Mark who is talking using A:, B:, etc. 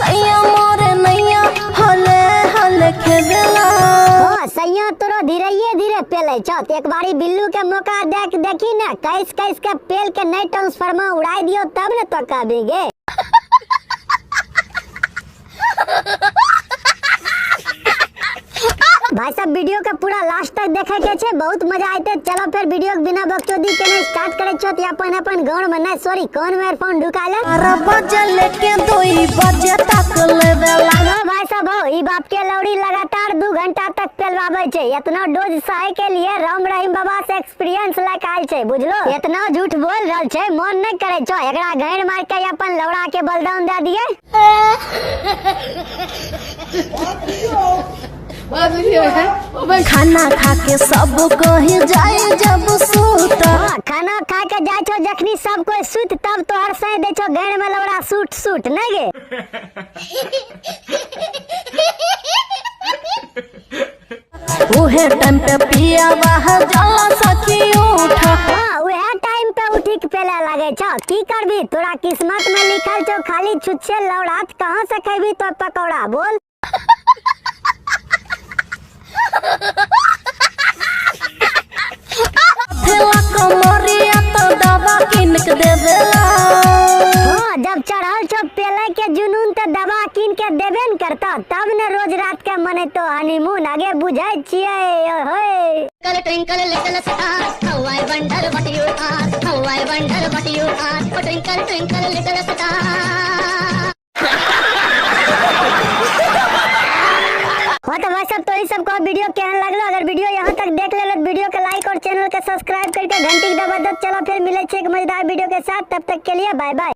A: सैया मोरे नैया हले हले खेवेला
B: ओ सैया तोरो धीरे पेले चौथ एक बारी बिल्लू के मौका देखी ना कैस के पेल के नई ट्रांसफार्मर उड़ाई दियो तब न तो कबीगे। भाई साहब वीडियो के पूरा लास्ट तक देखे के छे, बहुत मजा आते। चलो फिर वीडियो के बिना बकचोदी के स्टार्ट करे छो। अपन गांव में नहीं सॉरी कौन मेरे फोन ढुका ले
A: 12 बजे लेके 2 बजे तक लेवेला।
B: भाई साहब हो ई बाप के लौड़ी लगातार 2 घंटा तक पेलवावे छे। इतना डोज सहे के लिए राम रहीम बाबा से एक्सपीरियंस लेके आइल छे बुझलो। इतना झूठ बोल रहल छे मन नहीं करे छो। एकरा घेर मार के अपन लौड़ा के बलिदान दे दिए।
A: खाना खा के सब कही जाए जब सूत
B: खाना खा के जाए छो जखनी सब कोई सूत तब तोहर सही दे छो घेर में लौड़ा सूट नहीं गे।
A: उहे टाइम पे पिया बाहर जाला सखी उठ।
B: उहे टाइम पे उठी के पेले लगे छो। की करबी तोरा किस्मत में लिखल छो खाली छुच्छे लौड़ा कहां से खेबी तो पकौड़ा बोल।
A: कमरिया तो दवा किन के देवेला।
B: जब चढ़ल छो पेले के जुनून तो दवा किन के देबे न करता तब न रोज रात के मने तो हनीमून आगे बुझाई छिए होय।
C: Twinkle little star, how I wonder what you are, how I wonder what you are, oh twinkle little star।
B: तो भाई सब तो सबको वीडियो केहन लगलो। अगर वीडियो यहाँ तक देख ले तो वीडियो के लाइक और चैनल के सब्सक्राइब करके घंटी दबा दो। चलो फिर मिले एक मजेदार वीडियो के साथ, तब तक के लिए बाय बाय।